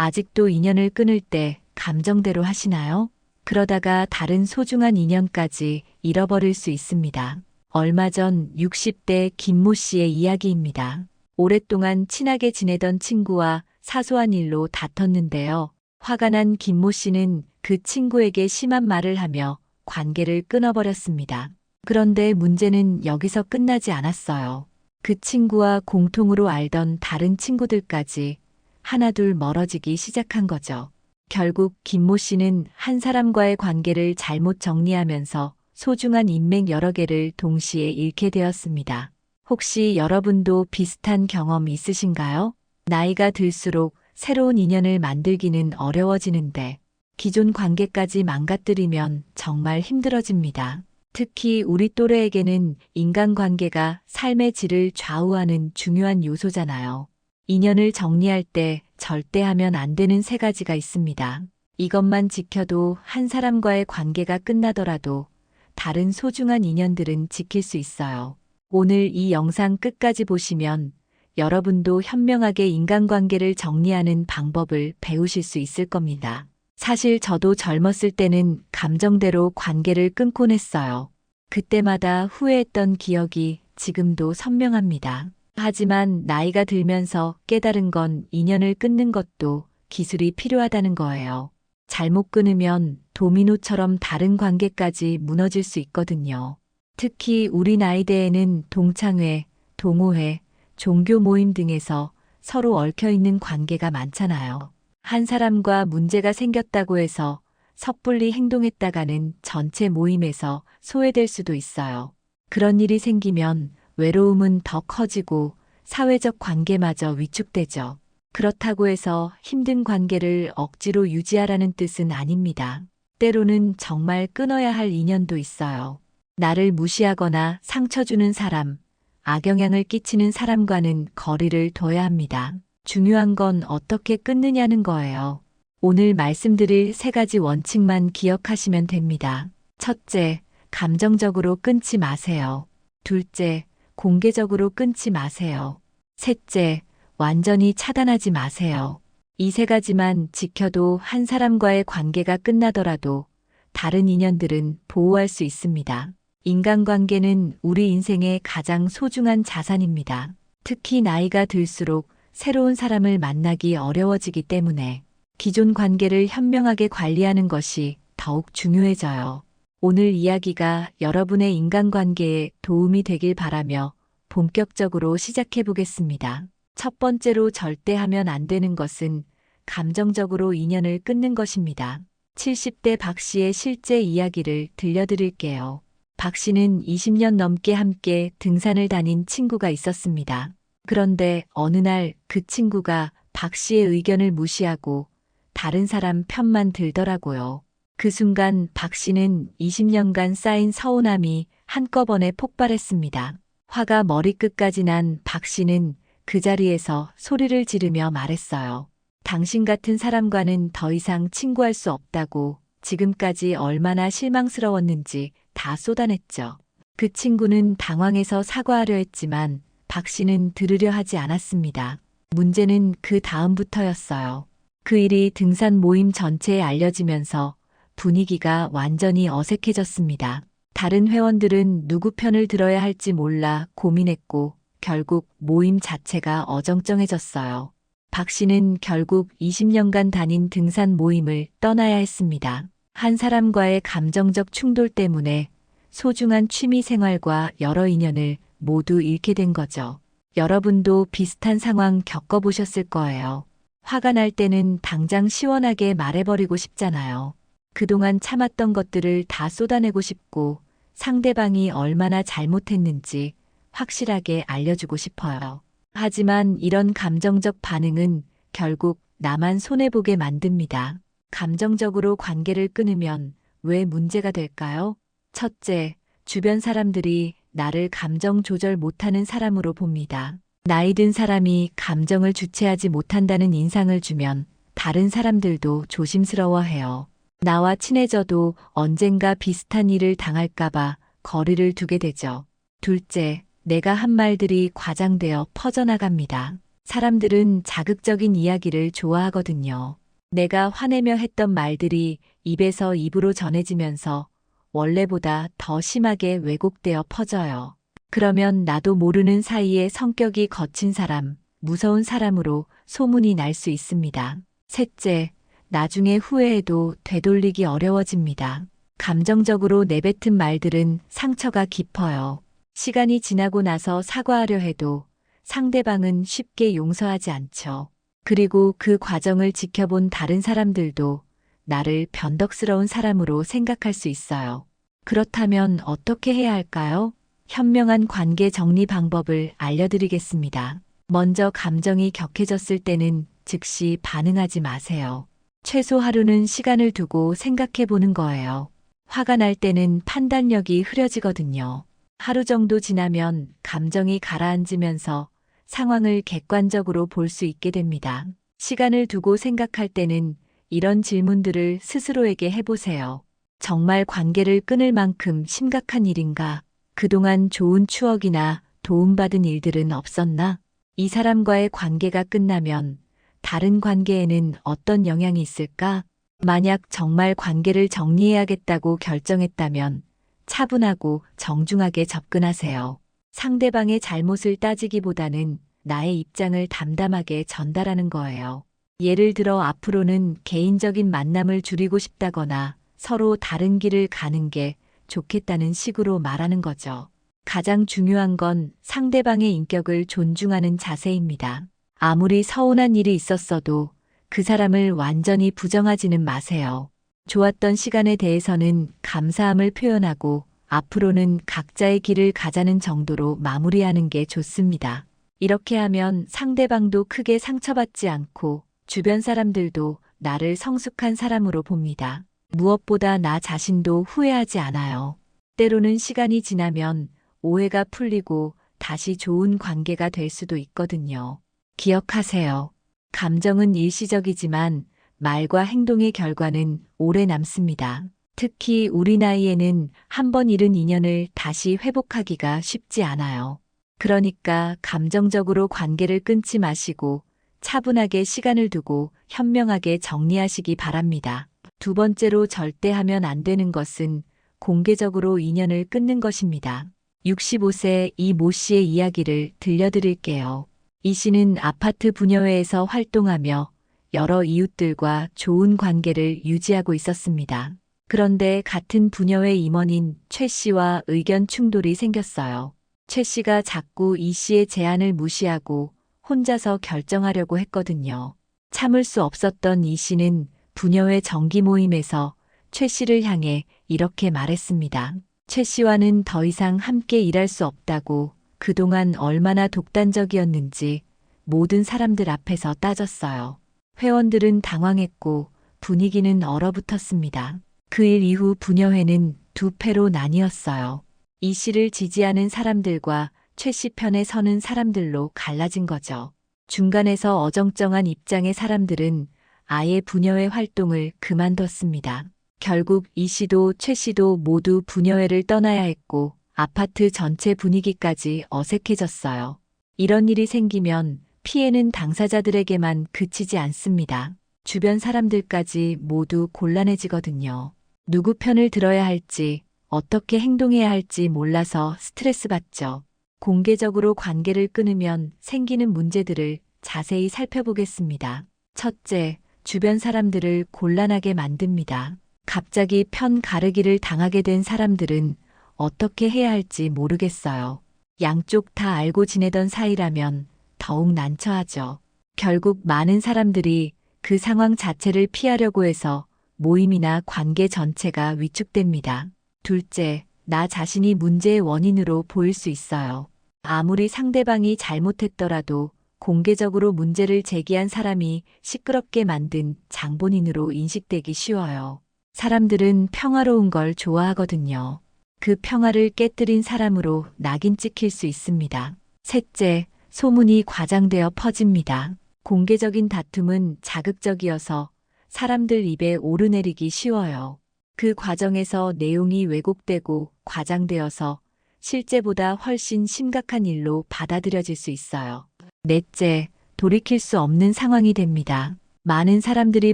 아직도 인연을 끊을 때 감정대로 하시나요? 그러다가 다른 소중한 인연까지 잃어버릴 수 있습니다. 얼마 전 60대 김모 씨의 이야기입니다. 오랫동안 친하게 지내던 친구와 사소한 일로 다퉜는데요. 화가 난 김모 씨는 그 친구에게 심한 말을 하며 관계를 끊어버렸습니다. 그런데 문제는 여기서 끝나지 않았어요. 그 친구와 공통으로 알던 다른 친구들까지 하나둘 멀어지기 시작한 거죠. 결국 김모 씨는 한 사람과의 관계를 잘못 정리하면서 소중한 인맥 여러 개를 동시에 잃게 되었습니다. 혹시 여러분도 비슷한 경험 있으신가요? 나이가 들수록 새로운 인연을 만들기는 어려워지는데 기존 관계까지 망가뜨리면 정말 힘들어집니다. 특히 우리 또래에게는 인간관계가 삶의 질을 좌우하는 중요한 요소잖아요. 인연을 정리할 때 절대 하면 안 되는 세 가지가 있습니다. 이것만 지켜도 한 사람과의 관계가 끝나더라도 다른 소중한 인연들은 지킬 수 있어요. 오늘 이 영상 끝까지 보시면 여러분도 현명하게 인간관계를 정리하는 방법을 배우실 수 있을 겁니다. 사실 저도 젊었을 때는 감정대로 관계를 끊곤 했어요. 그때마다 후회했던 기억이 지금도 선명합니다. 하지만 나이가 들면서 깨달은 건 인연을 끊는 것도 기술이 필요하다는 거예요. 잘못 끊으면 도미노처럼 다른 관계까지 무너질 수 있거든요. 특히 우리 나이대에는 동창회, 동호회, 종교 모임 등에서 서로 얽혀있는 관계가 많잖아요. 한 사람과 문제가 생겼다고 해서 섣불리 행동했다가는 전체 모임에서 소외될 수도 있어요. 그런 일이 생기면 외로움은 더 커지고 사회적 관계마저 위축되죠. 그렇다고 해서 힘든 관계를 억지로 유지하라는 뜻은 아닙니다. 때로는 정말 끊어야 할 인연도 있어요. 나를 무시하거나 상처 주는 사람, 악영향을 끼치는 사람과는 거리를 둬야 합니다. 중요한 건 어떻게 끊느냐는 거예요. 오늘 말씀드릴 세 가지 원칙만 기억하시면 됩니다. 첫째, 감정적으로 끊지 마세요. 둘째, 공개적으로 끊지 마세요. 셋째, 완전히 차단하지 마세요. 이 세 가지만 지켜도 한 사람과의 관계가 끝나더라도 다른 인연들은 보호할 수 있습니다. 인간관계는 우리 인생의 가장 소중한 자산입니다. 특히 나이가 들수록 새로운 사람을 만나기 어려워지기 때문에 기존 관계를 현명하게 관리하는 것이 더욱 중요해져요. 오늘 이야기가 여러분의 인간관계에 도움이 되길 바라며 본격적으로 시작해 보겠습니다. 첫 번째로 절대 하면 안 되는 것은 감정적으로 인연을 끊는 것입니다. 70대 박 씨의 실제 이야기를 들려드릴게요. 박 씨는 20년 넘게 함께 등산을 다닌 친구가 있었습니다. 그런데 어느 날 그 친구가 박 씨의 의견을 무시하고 다른 사람 편만 들더라고요. 그 순간 박 씨는 20년간 쌓인 서운함이 한꺼번에 폭발했습니다. 화가 머리끝까지 난 박 씨는 그 자리에서 소리를 지르며 말했어요. 당신 같은 사람과는 더 이상 친구할 수 없다고 지금까지 얼마나 실망스러웠는지 다 쏟아냈죠. 그 친구는 당황해서 사과하려 했지만 박 씨는 들으려 하지 않았습니다. 문제는 그 다음부터였어요. 그 일이 등산 모임 전체에 알려지면서 분위기가 완전히 어색해졌습니다. 다른 회원들은 누구 편을 들어야 할지 몰라 고민했고 결국 모임 자체가 어정쩡해졌어요. 박 씨는 결국 20년간 다닌 등산 모임을 떠나야 했습니다. 한 사람과의 감정적 충돌 때문에 소중한 취미 생활과 여러 인연을 모두 잃게 된 거죠. 여러분도 비슷한 상황 겪어보셨을 거예요. 화가 날 때는 당장 시원하게 말해버리고 싶잖아요. 그동안 참았던 것들을 다 쏟아내고 싶고 상대방이 얼마나 잘못했는지 확실하게 알려주고 싶어요. 하지만 이런 감정적 반응은 결국 나만 손해보게 만듭니다. 감정적으로 관계를 끊으면 왜 문제가 될까요? 첫째, 주변 사람들이 나를 감정 조절 못하는 사람으로 봅니다. 나이 든 사람이 감정을 주체하지 못한다는 인상을 주면 다른 사람들도 조심스러워해요. 나와 친해져도 언젠가 비슷한 일을 당할까봐 거리를 두게 되죠. 둘째, 내가 한 말들이 과장되어 퍼져나갑니다. 사람들은 자극적인 이야기를 좋아하거든요. 내가 화내며 했던 말들이 입에서 입으로 전해지면서 원래보다 더 심하게 왜곡되어 퍼져요. 그러면 나도 모르는 사이에 성격이 거친 사람, 무서운 사람으로 소문이 날 수 있습니다. 셋째, 나중에 후회해도 되돌리기 어려워집니다. 감정적으로 내뱉은 말들은 상처가 깊어요. 시간이 지나고 나서 사과하려 해도 상대방은 쉽게 용서하지 않죠. 그리고 그 과정을 지켜본 다른 사람들도 나를 변덕스러운 사람으로 생각할 수 있어요. 그렇다면 어떻게 해야 할까요? 현명한 관계 정리 방법을 알려드리겠습니다. 먼저 감정이 격해졌을 때는 즉시 반응하지 마세요. 최소 하루는 시간을 두고 생각해 보는 거예요. 화가 날 때는 판단력이 흐려지거든요. 하루 정도 지나면 감정이 가라앉으면서 상황을 객관적으로 볼 수 있게 됩니다. 시간을 두고 생각할 때는 이런 질문들을 스스로에게 해보세요. 정말 관계를 끊을 만큼 심각한 일인가? 그동안 좋은 추억이나 도움받은 일들은 없었나? 이 사람과의 관계가 끝나면 다른 관계에는 어떤 영향이 있을까? 만약 정말 관계를 정리해야겠다고 결정했다면 차분하고 정중하게 접근하세요. 상대방의 잘못을 따지기보다는 나의 입장을 담담하게 전달하는 거예요. 예를 들어 앞으로는 개인적인 만남을 줄이고 싶다거나 서로 다른 길을 가는 게 좋겠다는 식으로 말하는 거죠. 가장 중요한 건 상대방의 인격을 존중하는 자세입니다. 아무리 서운한 일이 있었어도 그 사람을 완전히 부정하지는 마세요. 좋았던 시간에 대해서는 감사함을 표현하고 앞으로는 각자의 길을 가자는 정도로 마무리하는 게 좋습니다. 이렇게 하면 상대방도 크게 상처받지 않고 주변 사람들도 나를 성숙한 사람으로 봅니다. 무엇보다 나 자신도 후회하지 않아요. 때로는 시간이 지나면 오해가 풀리고 다시 좋은 관계가 될 수도 있거든요. 기억하세요. 감정은 일시적이지만 말과 행동의 결과는 오래 남습니다. 특히 우리 나이에는 한 번 잃은 인연을 다시 회복하기가 쉽지 않아요. 그러니까 감정적으로 관계를 끊지 마시고 차분하게 시간을 두고 현명하게 정리하시기 바랍니다. 두 번째로 절대 하면 안 되는 것은 공개적으로 인연을 끊는 것입니다. 65세 이 모 씨의 이야기를 들려드릴게요. 이 씨는 아파트 분여회에서 활동하며 여러 이웃들과 좋은 관계를 유지하고 있었습니다. 그런데 같은 분여회 임원인 최 씨와 의견 충돌이 생겼어요. 최 씨가 자꾸 이 씨의 제안을 무시하고 혼자서 결정하려고 했거든요. 참을 수 없었던 이 씨는 분여회 정기 모임에서 최 씨를 향해 이렇게 말했습니다. 최 씨와는 더 이상 함께 일할 수 없다고 그동안 얼마나 독단적이었는지 모든 사람들 앞에서 따졌어요. 회원들은 당황했고 분위기는 얼어붙었습니다. 그 일 이후 분여회는 두 패로 나뉘었어요. 이 씨를 지지하는 사람들과 최 씨 편에 서는 사람들로 갈라진 거죠. 중간에서 어정쩡한 입장의 사람들은 아예 분여회 활동을 그만뒀습니다. 결국 이 씨도 최 씨도 모두 분여회를 떠나야 했고 아파트 전체 분위기까지 어색해졌어요. 이런 일이 생기면 피해는 당사자들에게만 그치지 않습니다. 주변 사람들까지 모두 곤란해지거든요. 누구 편을 들어야 할지, 어떻게 행동해야 할지 몰라서 스트레스 받죠. 공개적으로 관계를 끊으면 생기는 문제들을 자세히 살펴보겠습니다. 첫째, 주변 사람들을 곤란하게 만듭니다. 갑자기 편 가르기를 당하게 된 사람들은 어떻게 해야 할지 모르겠어요. 양쪽 다 알고 지내던 사이라면 더욱 난처하죠. 결국 많은 사람들이 그 상황 자체를 피하려고 해서 모임이나 관계 전체가 위축됩니다. 둘째, 나 자신이 문제의 원인으로 보일 수 있어요. 아무리 상대방이 잘못했더라도 공개적으로 문제를 제기한 사람이 시끄럽게 만든 장본인으로 인식되기 쉬워요. 사람들은 평화로운 걸 좋아하거든요. 그 평화를 깨뜨린 사람으로 낙인 찍힐 수 있습니다. 셋째, 소문이 과장되어 퍼집니다. 공개적인 다툼은 자극적이어서 사람들 입에 오르내리기 쉬워요. 그 과정에서 내용이 왜곡되고 과장되어서 실제보다 훨씬 심각한 일로 받아들여질 수 있어요. 넷째, 돌이킬 수 없는 상황이 됩니다. 많은 사람들이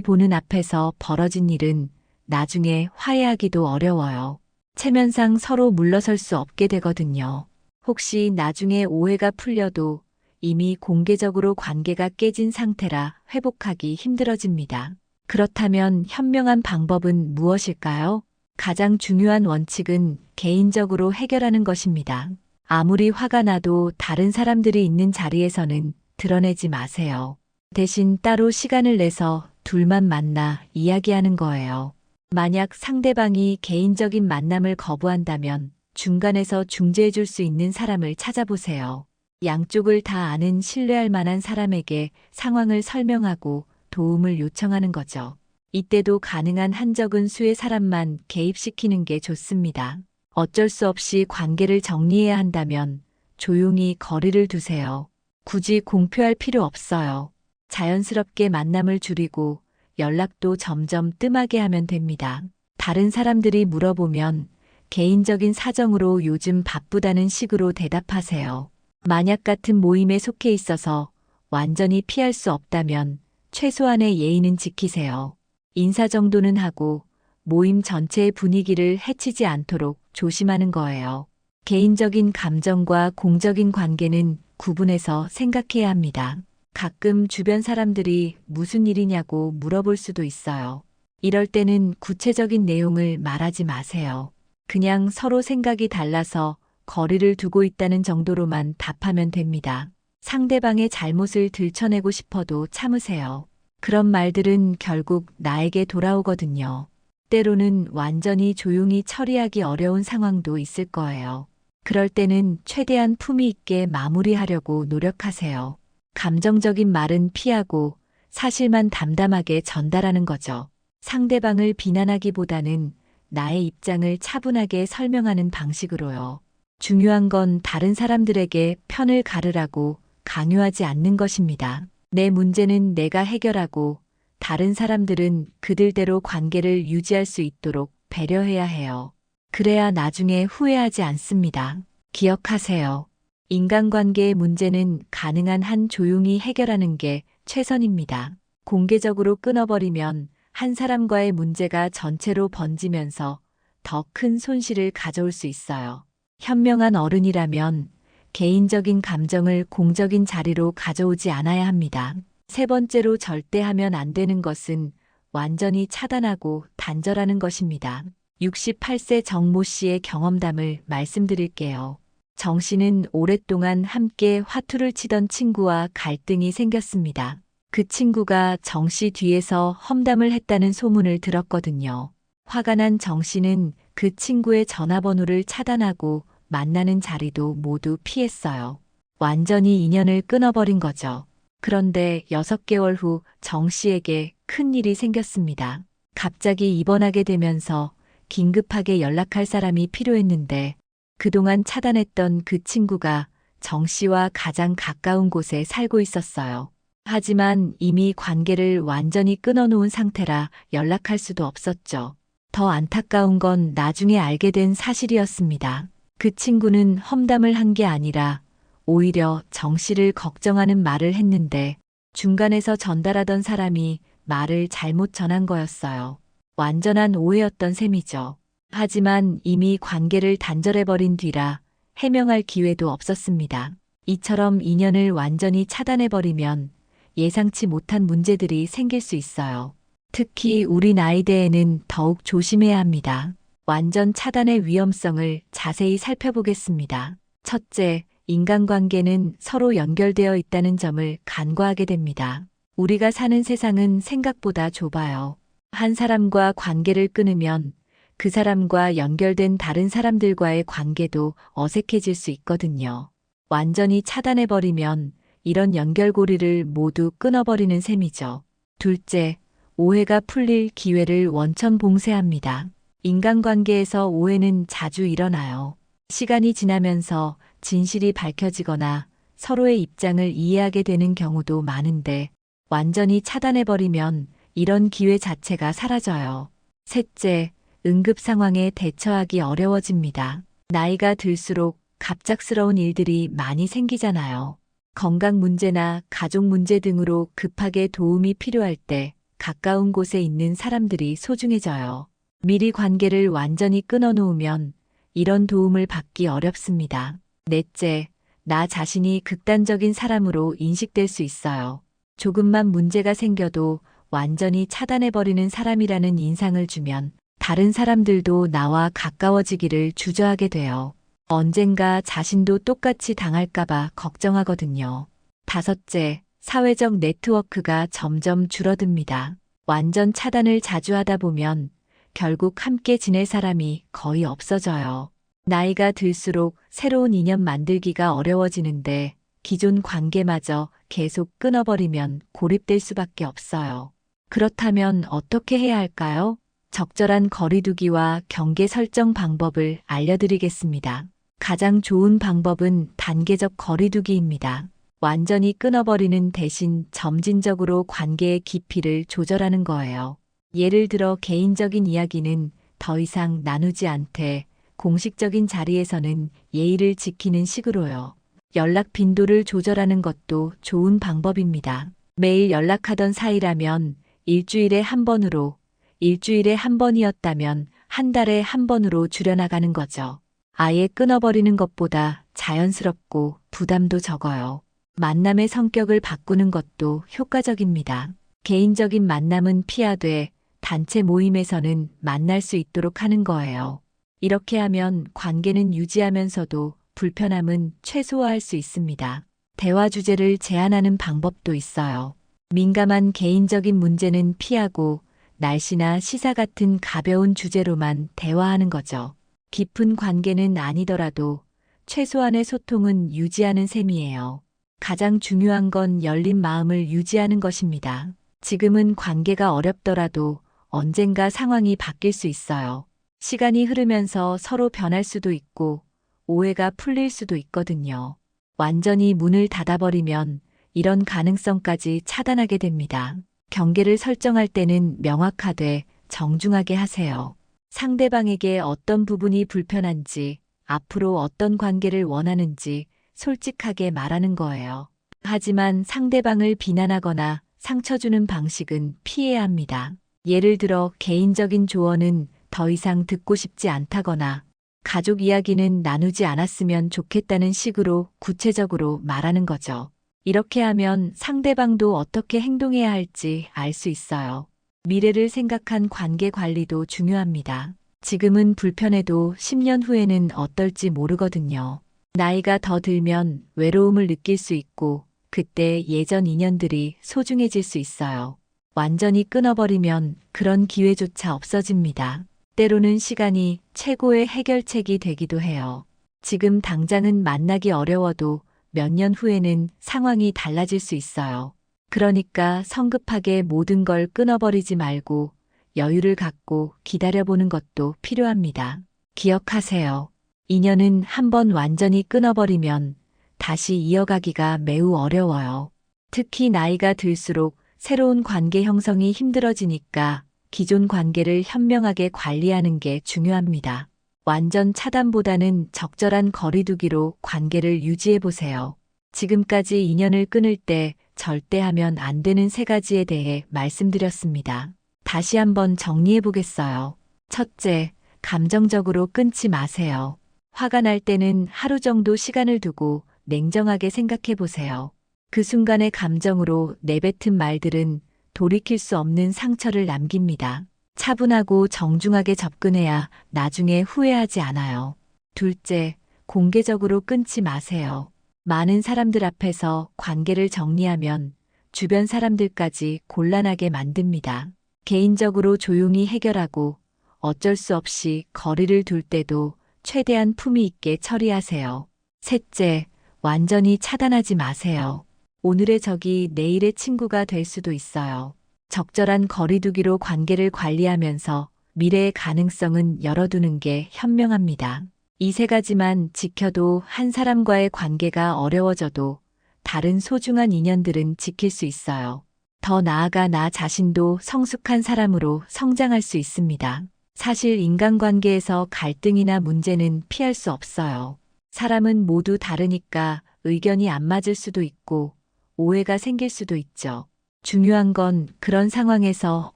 보는 앞에서 벌어진 일은 나중에 화해하기도 어려워요. 체면상 서로 물러설 수 없게 되거든요. 혹시 나중에 오해가 풀려도 이미 공개적으로 관계가 깨진 상태라 회복하기 힘들어집니다. 그렇다면 현명한 방법은 무엇일까요? 가장 중요한 원칙은 개인적으로 해결하는 것입니다. 아무리 화가 나도 다른 사람들이 있는 자리에서는 드러내지 마세요. 대신 따로 시간을 내서 둘만 만나 이야기하는 거예요. 만약 상대방이 개인적인 만남을 거부한다면 중간에서 중재해 줄 수 있는 사람을 찾아보세요. 양쪽을 다 아는 신뢰할 만한 사람에게 상황을 설명하고 도움을 요청하는 거죠. 이때도 가능한 한 적은 수의 사람만 개입시키는 게 좋습니다. 어쩔 수 없이 관계를 정리해야 한다면 조용히 거리를 두세요. 굳이 공표할 필요 없어요. 자연스럽게 만남을 줄이고 연락도 점점 뜸하게 하면 됩니다. 다른 사람들이 물어보면 개인적인 사정으로 요즘 바쁘다는 식으로 대답하세요. 만약 같은 모임에 속해 있어서 완전히 피할 수 없다면 최소한의 예의는 지키세요. 인사 정도는 하고 모임 전체의 분위기를 해치지 않도록 조심하는 거예요. 개인적인 감정과 공적인 관계는 구분해서 생각해야 합니다. 가끔 주변 사람들이 무슨 일이냐고 물어볼 수도 있어요. 이럴 때는 구체적인 내용을 말하지 마세요. 그냥 서로 생각이 달라서 거리를 두고 있다는 정도로만 답하면 됩니다. 상대방의 잘못을 들춰내고 싶어도 참으세요. 그런 말들은 결국 나에게 돌아오거든요. 때로는 완전히 조용히 처리하기 어려운 상황도 있을 거예요. 그럴 때는 최대한 품위 있게 마무리하려고 노력하세요. 감정적인 말은 피하고 사실만 담담하게 전달하는 거죠. 상대방을 비난하기보다는 나의 입장을 차분하게 설명하는 방식으로요. 중요한 건 다른 사람들에게 편을 가르라고 강요하지 않는 것입니다. 내 문제는 내가 해결하고 다른 사람들은 그들대로 관계를 유지할 수 있도록 배려해야 해요. 그래야 나중에 후회하지 않습니다. 기억하세요. 인간관계의 문제는 가능한 한 조용히 해결하는 게 최선입니다. 공개적으로 끊어버리면 한 사람과의 문제가 전체로 번지면서 더 큰 손실을 가져올 수 있어요. 현명한 어른이라면 개인적인 감정을 공적인 자리로 가져오지 않아야 합니다. 세 번째로 절대 하면 안 되는 것은 완전히 차단하고 단절하는 것입니다. 68세 정모 씨의 경험담을 말씀드릴게요. 정 씨는 오랫동안 함께 화투를 치던 친구와 갈등이 생겼습니다. 그 친구가 정 씨 뒤에서 험담을 했다는 소문을 들었거든요. 화가 난 정 씨는 그 친구의 전화번호를 차단하고 만나는 자리도 모두 피했어요. 완전히 인연을 끊어버린 거죠. 그런데 6개월 후 정 씨에게 큰 일이 생겼습니다. 갑자기 입원하게 되면서 긴급하게 연락할 사람이 필요했는데 그동안 차단했던 그 친구가 정 씨와 가장 가까운 곳에 살고 있었어요. 하지만 이미 관계를 완전히 끊어놓은 상태라 연락할 수도 없었죠. 더 안타까운 건 나중에 알게 된 사실이었습니다. 그 친구는 험담을 한 게 아니라 오히려 정 씨를 걱정하는 말을 했는데 중간에서 전달하던 사람이 말을 잘못 전한 거였어요. 완전한 오해였던 셈이죠. 하지만 이미 관계를 단절해버린 뒤라 해명할 기회도 없었습니다. 이처럼 인연을 완전히 차단해버리면 예상치 못한 문제들이 생길 수 있어요. 특히 우리 나이대에는 더욱 조심해야 합니다. 완전 차단의 위험성을 자세히 살펴보겠습니다. 첫째, 인간관계는 서로 연결되어 있다는 점을 간과하게 됩니다. 우리가 사는 세상은 생각보다 좁아요. 한 사람과 관계를 끊으면 그 사람과 연결된 다른 사람들과의 관계도 어색해질 수 있거든요. 완전히 차단해버리면 이런 연결고리를 모두 끊어버리는 셈이죠. 둘째, 오해가 풀릴 기회를 원천봉쇄합니다. 인간관계에서 오해는 자주 일어나요. 시간이 지나면서 진실이 밝혀지거나 서로의 입장을 이해하게 되는 경우도 많은데 완전히 차단해버리면 이런 기회 자체가 사라져요. 셋째, 응급 상황에 대처하기 어려워집니다. 나이가 들수록 갑작스러운 일들이 많이 생기잖아요. 건강 문제나 가족 문제 등으로 급하게 도움이 필요할 때 가까운 곳에 있는 사람들이 소중해져요. 미리 관계를 완전히 끊어놓으면 이런 도움을 받기 어렵습니다. 넷째, 나 자신이 극단적인 사람으로 인식될 수 있어요. 조금만 문제가 생겨도 완전히 차단해버리는 사람이라는 인상을 주면 다른 사람들도 나와 가까워지기를 주저하게 돼요. 언젠가 자신도 똑같이 당할까봐 걱정하거든요. 다섯째, 사회적 네트워크가 점점 줄어듭니다. 완전 차단을 자주 하다 보면 결국 함께 지낼 사람이 거의 없어져요. 나이가 들수록 새로운 인연 만들기가 어려워지는데 기존 관계마저 계속 끊어버리면 고립될 수밖에 없어요. 그렇다면 어떻게 해야 할까요? 적절한 거리두기와 경계 설정 방법을 알려드리겠습니다. 가장 좋은 방법은 단계적 거리두기입니다. 완전히 끊어버리는 대신 점진적으로 관계의 깊이를 조절하는 거예요. 예를 들어 개인적인 이야기는 더 이상 나누지 않되 공식적인 자리에서는 예의를 지키는 식으로요. 연락 빈도를 조절하는 것도 좋은 방법입니다. 매일 연락하던 사이라면 일주일에 한 번으로, 일주일에 한 번이었다면 한 달에 한 번으로 줄여나가는 거죠. 아예 끊어버리는 것보다 자연스럽고 부담도 적어요. 만남의 성격을 바꾸는 것도 효과적입니다. 개인적인 만남은 피하되 단체 모임에서는 만날 수 있도록 하는 거예요. 이렇게 하면 관계는 유지하면서도 불편함은 최소화할 수 있습니다. 대화 주제를 제한하는 방법도 있어요. 민감한 개인적인 문제는 피하고 날씨나 시사 같은 가벼운 주제로만 대화하는 거죠. 깊은 관계는 아니더라도 최소한의 소통은 유지하는 셈이에요. 가장 중요한 건 열린 마음을 유지하는 것입니다. 지금은 관계가 어렵더라도 언젠가 상황이 바뀔 수 있어요. 시간이 흐르면서 서로 변할 수도 있고 오해가 풀릴 수도 있거든요. 완전히 문을 닫아버리면 이런 가능성까지 차단하게 됩니다. 경계를 설정할 때는 명확하되 정중하게 하세요. 상대방에게 어떤 부분이 불편한지, 앞으로 어떤 관계를 원하는지 솔직하게 말하는 거예요. 하지만 상대방을 비난하거나 상처 주는 방식은 피해야 합니다. 예를 들어 개인적인 조언은 더 이상 듣고 싶지 않다거나 가족 이야기는 나누지 않았으면 좋겠다는 식으로 구체적으로 말하는 거죠. 이렇게 하면 상대방도 어떻게 행동해야 할지 알 수 있어요. 미래를 생각한 관계 관리도 중요합니다. 지금은 불편해도 10년 후에는 어떨지 모르거든요. 나이가 더 들면 외로움을 느낄 수 있고 그때 예전 인연들이 소중해질 수 있어요. 완전히 끊어버리면 그런 기회조차 없어집니다. 때로는 시간이 최고의 해결책이 되기도 해요. 지금 당장은 만나기 어려워도 몇 년 후에는 상황이 달라질 수 있어요. 그러니까 성급하게 모든 걸 끊어버리지 말고 여유를 갖고 기다려보는 것도 필요합니다. 기억하세요. 인연은 한번 완전히 끊어버리면 다시 이어가기가 매우 어려워요. 특히 나이가 들수록 새로운 관계 형성이 힘들어지니까 기존 관계를 현명하게 관리하는 게 중요합니다. 완전 차단보다는 적절한 거리두기로 관계를 유지해 보세요. 지금까지 인연을 끊을 때 절대 하면 안 되는 3가지에 대해 말씀드렸습니다. 다시 한번 정리해 보겠어요. 첫째, 감정적으로 끊지 마세요. 화가 날 때는 하루 정도 시간을 두고 냉정하게 생각해 보세요. 그 순간의 감정으로 내뱉은 말들은 돌이킬 수 없는 상처를 남깁니다. 차분하고 정중하게 접근해야 나중에 후회하지 않아요. 둘째, 공개적으로 끊지 마세요. 많은 사람들 앞에서 관계를 정리하면 주변 사람들까지 곤란하게 만듭니다. 개인적으로 조용히 해결하고 어쩔 수 없이 거리를 둘 때도 최대한 품위 있게 처리하세요. 셋째, 완전히 차단하지 마세요. 오늘의 적이 내일의 친구가 될 수도 있어요. 적절한 거리두기로 관계를 관리하면서 미래의 가능성은 열어두는 게 현명합니다. 이 3가지만 지켜도 한 사람과의 관계가 어려워져도 다른 소중한 인연들은 지킬 수 있어요. 더 나아가 나 자신도 성숙한 사람으로 성장할 수 있습니다. 사실 인간관계에서 갈등이나 문제는 피할 수 없어요. 사람은 모두 다르니까 의견이 안 맞을 수도 있고 오해가 생길 수도 있죠. 중요한 건 그런 상황에서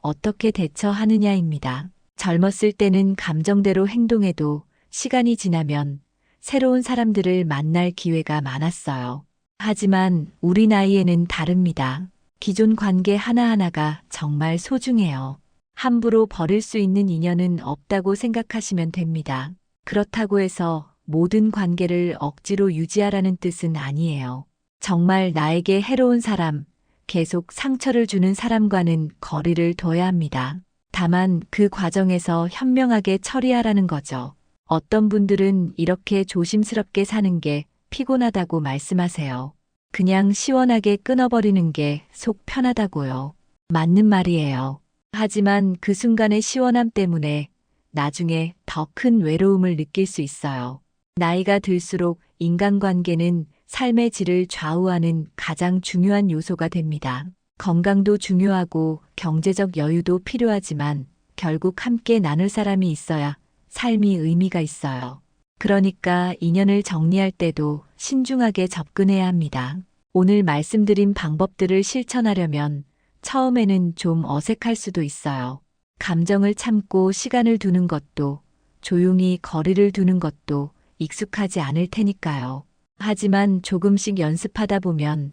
어떻게 대처하느냐입니다. 젊었을 때는 감정대로 행동해도 시간이 지나면 새로운 사람들을 만날 기회가 많았어요. 하지만 우리 나이에는 다릅니다. 기존 관계 하나하나가 정말 소중해요. 함부로 버릴 수 있는 인연은 없다고 생각하시면 됩니다. 그렇다고 해서 모든 관계를 억지로 유지하라는 뜻은 아니에요. 정말 나에게 해로운 사람, 계속 상처를 주는 사람과는 거리를 둬야 합니다. 다만 그 과정에서 현명하게 처리하라는 거죠. 어떤 분들은 이렇게 조심스럽게 사는 게 피곤하다고 말씀하세요. 그냥 시원하게 끊어버리는 게 속 편하다고요. 맞는 말이에요. 하지만 그 순간의 시원함 때문에 나중에 더 큰 외로움을 느낄 수 있어요. 나이가 들수록 인간관계는 삶의 질을 좌우하는 가장 중요한 요소가 됩니다. 건강도 중요하고 경제적 여유도 필요하지만 결국 함께 나눌 사람이 있어야 삶이 의미가 있어요. 그러니까 인연을 정리할 때도 신중하게 접근해야 합니다. 오늘 말씀드린 방법들을 실천하려면 처음에는 좀 어색할 수도 있어요. 감정을 참고 시간을 두는 것도 조용히 거리를 두는 것도 익숙하지 않을 테니까요. 하지만 조금씩 연습하다 보면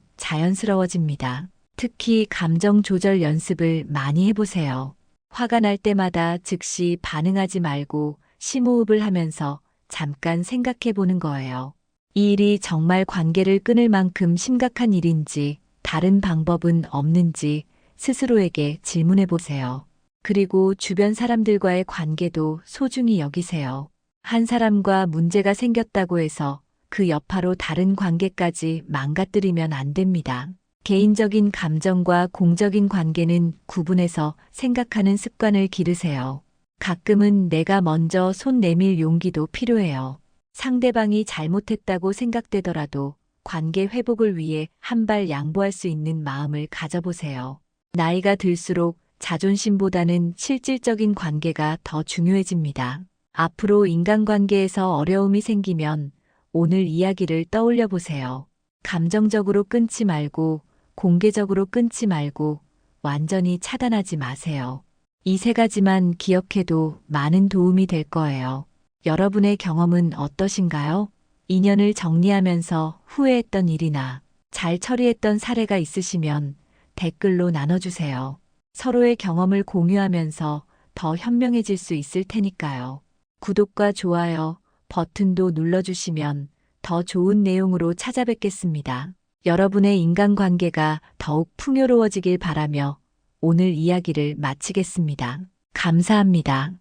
자연스러워집니다. 특히 감정 조절 연습을 많이 해보세요. 화가 날 때마다 즉시 반응하지 말고 심호흡을 하면서 잠깐 생각해 보는 거예요. 이 일이 정말 관계를 끊을 만큼 심각한 일인지 다른 방법은 없는지 스스로에게 질문해 보세요. 그리고 주변 사람들과의 관계도 소중히 여기세요. 한 사람과 문제가 생겼다고 해서 그 여파로 다른 관계까지 망가뜨리면 안 됩니다. 개인적인 감정과 공적인 관계는 구분해서 생각하는 습관을 기르세요. 가끔은 내가 먼저 손 내밀 용기도 필요해요. 상대방이 잘못했다고 생각되더라도 관계 회복을 위해 한 발 양보할 수 있는 마음을 가져보세요. 나이가 들수록 자존심보다는 실질적인 관계가 더 중요해집니다. 앞으로 인간관계에서 어려움이 생기면 오늘 이야기를 떠올려 보세요. 감정적으로 끊지 말고 공개적으로 끊지 말고 완전히 차단하지 마세요. 이 세 가지만 기억해도 많은 도움이 될 거예요. 여러분의 경험은 어떠신가요? 인연을 정리하면서 후회했던 일이나 잘 처리했던 사례가 있으시면 댓글로 나눠주세요. 서로의 경험을 공유하면서 더 현명해질 수 있을 테니까요. 구독과 좋아요 버튼도 눌러주시면 더 좋은 내용으로 찾아뵙겠습니다. 여러분의 인간관계가 더욱 풍요로워지길 바라며 오늘 이야기를 마치겠습니다. 감사합니다.